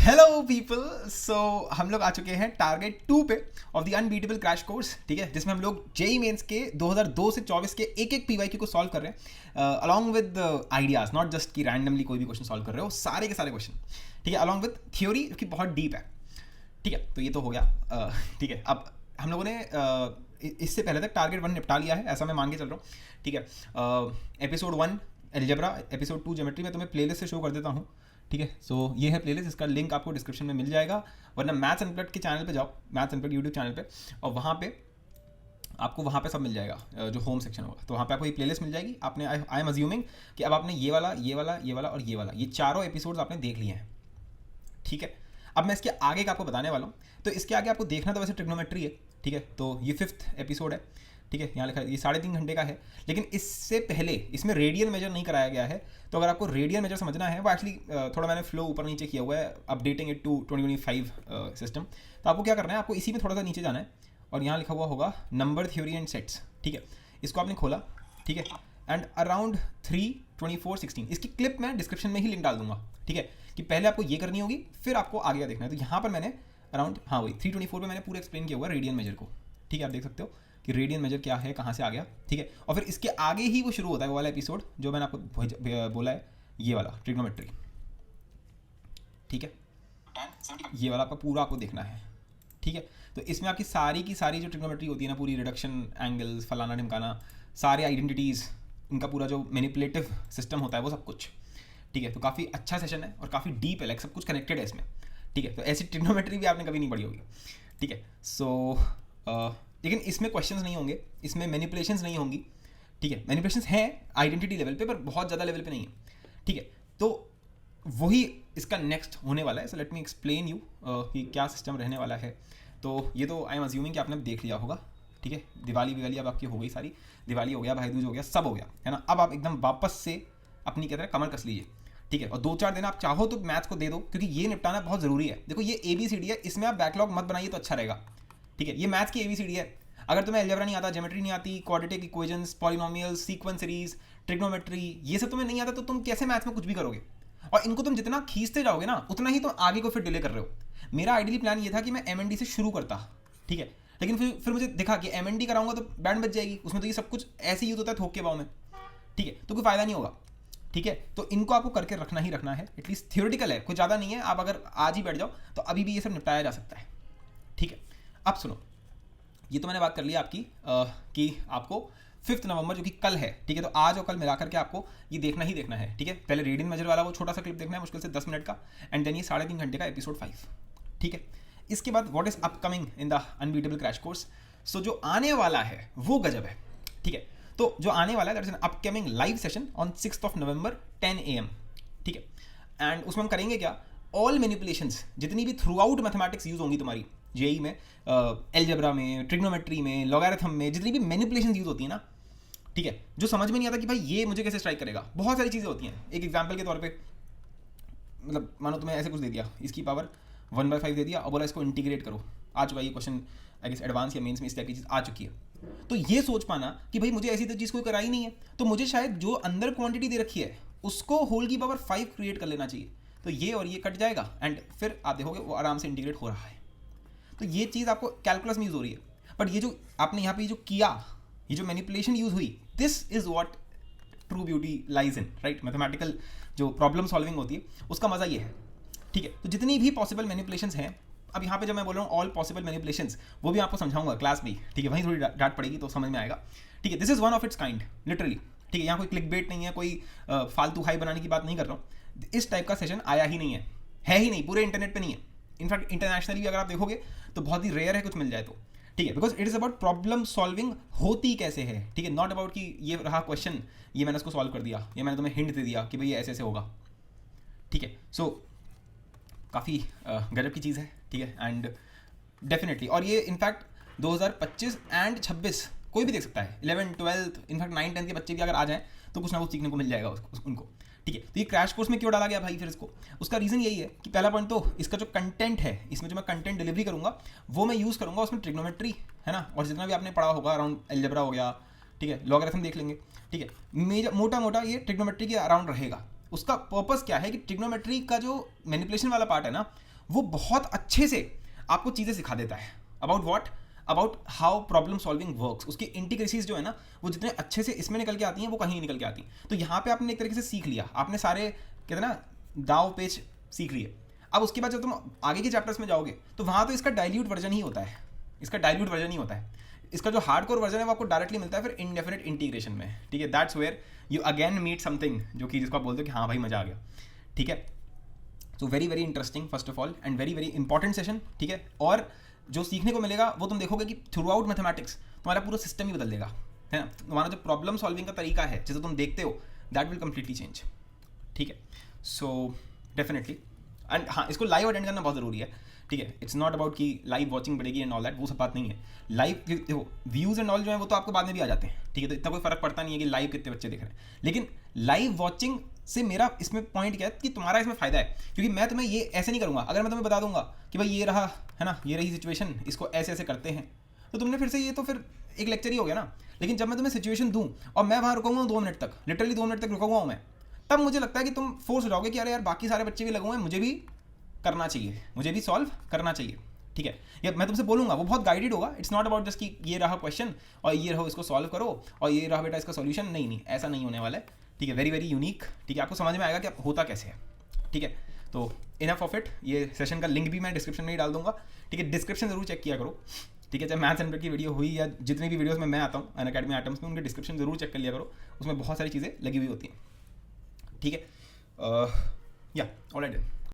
Hello people. सो हम लोग आ चुके हैं टारगेट 2 पे of the unbeatable crash course. ठीक है, जिसमें हम लोग जेई मेंस के 2002 से 24 के एक एक पीवाईक्यू को सॉल्व कर रहे हैं along with ideas, not just कि रैंडमली कोई भी क्वेश्चन सॉल्व कर रहे हो, सारे के सारे क्वेश्चन। ठीक है, अलॉन्ग विद थ्योरी की बहुत डीप है। ठीक है, तो ये तो हो गया। ठीक है, अब हम लोगों ने इससे पहले तक टारगेट 1 निपटा लिया है, ऐसा मैं मान के चल रहा हूँ। ठीक है, एपिसोड 1 एलजेब्रा, एपिसोड 2 ज्योमेट्री में तुम्हें प्लेलिस्ट से शो कर देता हूँ। ठीक है, सो ये है प्लेलिस्ट, इसका लिंक आपको डिस्क्रिप्शन में मिल जाएगा, वरना मैथ्स अनप्लग्ड के चैनल पे जाओ, मैथ्स अनप्लग्ड यूट्यूब चैनल पे, और वहाँ पे आपको वहाँ पे सब मिल जाएगा। जो होम सेक्शन होगा तो वहाँ पे आपको ये प्लेलिस्ट मिल जाएगी। आपने आई एम अज्यूमिंग कि अब आपने ये वाला ये वाला ये वाला और ये वाला, ये चारों एपिसोड्स आपने देख लिए हैं। ठीक है, अब मैं इसके आगे का आपको बताने वाला हूँ। तो इसके आगे आपको देखना तो वैसे ट्रिग्नोमेट्री है। ठीक है, तो ये 5th एपिसोड है। ठीक है, यहाँ लिखा है ये 3.5 घंटे का है, लेकिन इससे पहले इसमें रेडियल मेजर नहीं कराया गया है। तो अगर आपको रेडियल मेजर समझना है, वो एक्चुअली थोड़ा मैंने फ्लो ऊपर नीचे किया हुआ है, अपडेटिंग इट टू 2025 सिस्टम। तो आपको क्या करना है, आपको इसी में थोड़ा सा नीचे जाना है और यहाँ लिखा हुआ होगा नंबर थ्योरी एंड सेट्स। ठीक है, इसको आपने खोला। ठीक है, एंड अराउंड 3:24:16 इसकी क्लिप मैं डिस्क्रिप्शन में ही लिंक डाल दूंगा। ठीक है, कि पहले आपको ये करनी होगी, फिर आपको आगे का देखना है। तो यहाँ पर मैंने अराउंड वही 3:24 पे मैंने पूरा एक्सप्लेन किया हुआ रेडियन मेजर को। ठीक है, आप देख सकते हो कि रेडियन मेजर क्या है, कहाँ से आ गया। ठीक है, और फिर इसके आगे ही वो शुरू होता है वो वाला एपिसोड जो मैंने आपको बोला है, ये वाला ट्रिग्नोमेट्री। ठीक है, ये वाला आपका पूरा आपको देखना है। ठीक है, तो इसमें आपकी सारी की सारी जो ट्रिग्नोमेट्री होती है ना, पूरी रिडक्शन एंगल्स, फलाना ढिमकाना, सारे आइडेंटिटीज़, इनका पूरा जो मैनिपुलेटिव सिस्टम होता है वो सब कुछ। ठीक है, तो काफ़ी अच्छा सेशन है और काफ़ी डीप है, लाइक सब कुछ कनेक्टेड है इसमें। ठीक है, तो ऐसी ट्रिग्नोमेट्री भी आपने कभी नहीं पढ़ी होगी। ठीक है, सो लेकिन इसमें क्वेश्चंस नहीं होंगे, इसमें मैनिपुलेशंस नहीं होंगी। ठीक है, मैनिपुलेशंस हैं आइडेंटिटी लेवल पे, पर बहुत ज़्यादा लेवल पे नहीं है। ठीक है, तो वही इसका नेक्स्ट होने वाला है। So let me explain you कि क्या सिस्टम रहने वाला है। तो ये तो आई एम अज्यूमिंग कि आपने देख लिया होगा। ठीक है, दिवाली अब आपकी हो गई सारी, दिवाली हो गया, भाई दूज हो गया, सब हो गया है ना। अब आप एकदम वापस से अपनी कहते हैं कमर कस लीजिए। ठीक है, और 2-4 दिन आप चाहो तो मैथ्स को दे दो, क्योंकि ये निपटाना बहुत ज़रूरी है। देखो ये ABCD है, इसमें आप बैकलॉग मत बनाइए तो अच्छा रहेगा। ठीक है, ये मैथ्स की ABCD है। अगर तुम्हें अलजेब्रा नहीं आता, ज्योमेट्री नहीं आती, quadratic equations, polynomials, sequence series, trigonometry, ये सब तुम्हें नहीं आता, तो तुम कैसे मैथ्स में कुछ भी करोगे। और इनको तुम जितना खींचते जाओगे ना, उतना ही तुम आगे को फिर डिले कर रहे हो। मेरा आइडियली प्लान ये था कि मैं MND से शुरू करता। ठीक है, लेकिन फिर मुझे दिखा कि MND कराऊंगा तो बैंड बच जाएगी, उसमें तो ये सब कुछ ऐसे यूज होता है थोक के भाव में। ठीक है, तो कोई फायदा नहीं होगा। ठीक है, तो इनको आपको करके रखना ही रखना है। एटलीस्ट थियोरेटिकल है, कुछ ज़्यादा नहीं है। आप अगर आज ही बैठ जाओ तो अभी भी ये सब निपटाया जा सकता है। ठीक है, अब सुनो, ये तो मैंने बात कर ली आपकी कि आपको 5 नवंबर जो कि कल है। ठीक है, तो आज और कल मिला करके आपको ये देखना ही देखना है। ठीक है, पहले रेडियन मेजर वाला वो छोटा सा क्लिप देखना है, मुश्किल से 10 मिनट का, एंड देन ये 3.5 घंटे का एपिसोड 5। ठीक है, इसके बाद what is upcoming in the unbeatable crash course. So जो आने वाला है वो गजब है। ठीक है, तो जो आने वाला है that is an upcoming live session on 6 November 10 AM। ठीक है, एंड उसमें हम करेंगे क्या, ऑल मैनिपुलेशंस जितनी भी थ्रू आउट मैथमेटिक्स यूज होंगी तुम्हारी जेई में, एलजेब्रा में, ट्रिग्नोमेट्री में, लॉगरिथम में, जितनी भी मैनिपुलेशंस यूज होती है ना। ठीक है, जो समझ में नहीं आता कि भाई ये मुझे कैसे स्ट्राइक करेगा, बहुत सारी चीज़ें होती हैं। एक एग्जाम्पल के तौर पे, मतलब मानो तुम्हें ऐसे कुछ दे दिया, इसकी पावर 1/5 दे दिया और बोला इसको इंटीग्रेट करो। आ चुका ये क्वेश्चन, आई गेस एडवांस या मेंस में इस टाइप की चीज़ आ चुकी है। तो ये सोच पाना कि भाई मुझे ऐसी तो चीज़ कोई कराई नहीं है, तो मुझे शायद जो अंदर क्वांटिटी दे रखी है उसको होल की पावर 5 क्रिएट कर लेना चाहिए। तो ये और ये कट जाएगा एंड फिर आप देखोगे वो आराम से इंटीग्रेट हो रहा है। तो ये चीज़ आपको कैलकुलस में यूज हो रही है। बट ये जो आपने यहाँ पे जो किया, ये जो मैनिपुलेशन यूज हुई, this is what true beauty lies in, right. Mathematical जो प्रॉब्लम सॉल्विंग होती है उसका मजा ये है। ठीक है, तो जितनी भी पॉसिबल मैनिपुलेशंस हैं, अब यहाँ पे जब मैं बोल रहा हूँ ऑल पॉसिबल मैनिपुलेशंस, वो भी आपको समझाऊंगा क्लास में। ठीक है, वहीं थोड़ी डांट पड़ेगी तो समझ में आएगा। ठीक है, this is one of its kind, literally. ठीक है, यहाँ कोई क्लिक बेट नहीं है, कोई फालतू हाई बनाने की बात नहीं कर रहा हूँ। इस टाइप का सेशन आया ही नहीं है ही नहीं, पूरे इंटरनेट पे नहीं है। इनफैक्ट इंटरनेशनली भी अगर आप देखोगे तो बहुत ही रेयर है कुछ मिल जाए तो। ठीक है, because it is about problem solving होती कैसे है। ठीक है, नॉट अबाउट कि ये रहा क्वेश्चन, ये मैंने उसको सॉल्व कर दिया, ये मैंने तुम्हें हिंट दे दिया कि भाई ये ऐसे ऐसे होगा। ठीक है, सो काफ़ी गजब की चीज़ है। ठीक है, एंड डेफिनेटली, और ये इनफैक्ट 2025 एंड 26 कोई भी देख सकता है, 11th 12th in fact 9th 10th के बच्चे भी अगर आ जाएं तो कुछ ना कुछ सीखने को मिल जाएगा उनको। ठीक है, तो ये क्रैश कोर्स में क्यों डाला गया भाई फिर इसको, उसका रीज़न यही है कि पहला पॉइंट तो इसका जो कंटेंट है, इसमें जो मैं कंटेंट डिलीवरी करूँगा वो मैं यूज़ करूँगा उसमें ट्रिग्नोमेट्री है ना, और जितना भी आपने पढ़ा होगा अराउंड अलजेब्रा हो गया। ठीक है, लॉगरिथम देख लेंगे। ठीक है, मेजर मोटा मोटा ये ट्रिग्नोमेट्री के अराउंड रहेगा। उसका पर्पस क्या है कि ट्रिग्नोमेट्री का जो मैनिपुलेशन वाला पार्ट है ना, वो बहुत अच्छे से आपको चीज़ें सिखा देता है about what, about how problem solving works. उसकी इंटीग्रेसीज जो है ना वो जितने अच्छे से इसमें निकल के आती हैं वो कहीं नहीं निकल के आती। तो यहाँ पे आपने एक तरीके से सीख लिया, आपने सारे कहते हैं ना दाव पेच सीख लिए। अब उसके बाद जब तुम आगे के चैप्टर्स में जाओगे तो वहाँ तो इसका डाइल्यूट वर्जन ही होता है, इसका डाइल्यूट वर्जन ही होता है। इसका जो हार्डकोर वर्जन है वो आपको डायरेक्टली मिलता है फिर इनडेफिनेट इंटीग्रेशन में, ठीक है। That's where you again meet something जो कि जिसको आप बोलते हो कि हाँ भाई मजा आ गया, ठीक है। So very very interesting first of all and very very important session, ठीक है। और जो सीखने को मिलेगा वो तुम देखोगे कि थ्रू आउट मैथमेटिक्स तुम्हारा पूरा सिस्टम ही बदल देगा, है ना। तुम्हारा जो प्रॉब्लम सॉल्विंग का तरीका है जिसे तुम देखते हो दैट विल कम्प्लीटली चेंज, ठीक है। सो डेफिनेटली एंड हाँ, इसको लाइव अटेंड करना बहुत ज़रूरी है, ठीक है। इट्स नॉट अबाउट कि लाइव वॉचिंग बढ़ेगी एंड ऑल दैट, वो सब बात नहीं है। लाइव देखो व्यूज़ एंड ऑल जो है वो तो आपको बाद में भी आ जाते हैं, ठीक है। तो इतना कोई फर्क पड़ता नहीं है कि लाइव कितने बच्चे देख रहे हैं, लेकिन लाइव वॉचिंग से मेरा इसमें पॉइंट क्या है कि तुम्हारा इसमें फ़ायदा है, क्योंकि मैं तुम्हें ये ऐसे नहीं करूँगा। अगर मैं तुम्हें बता दूंगा कि भाई ये रहा है ना, ये रही सिचुएशन, इसको ऐसे ऐसे करते हैं, तो तुमने फिर से ये तो फिर एक लेक्चर ही हो गया ना। लेकिन जब मैं तुम्हें सिचुएशन दूँ और मैं वहाँ रुकूंगा 2 मिनट तक, लिटरली 2 मिनट तक रुका हुआ हूँ मैं, तब मुझे लगता है कि तुम फोर्स हो जाओगे कि अरे यार बाकी सारे बच्चे भी लगे हुए हैं, मुझे भी करना चाहिए, मुझे भी सॉल्व करना चाहिए, ठीक है। या मैं तुमसे बोलूँगा वो बहुत गाइडेड होगा। इट्स नॉट अबाउट जस्ट कि ये रहा क्वेश्चन और ये रहो इसको सॉल्व करो और ये रहा बेटा इसका सॉल्यूशन, नहीं नहीं ऐसा नहीं होने वाला है, ठीक है। वेरी वेरी यूनिक, ठीक है। आपको समझ में आएगा कि होता कैसे है, ठीक है। तो इनफ ऑफ इट, ये सेशन का लिंक भी मैं डिस्क्रिप्शन में ही डाल दूंगा, ठीक है। डिस्क्रिप्शन जरूर चेक किया करो, ठीक है। चाहे मैथ्स एंड की वीडियो हुई या जितनी भी वीडियोस में मैं आता हूँ अनअकैडमी आइटम्स में, उनके डिस्क्रिप्शन जरूर चेक कर लिया करो, उसमें बहुत सारी चीज़ें लगी हुई होती हैं, ठीक है। या ऑलराइट।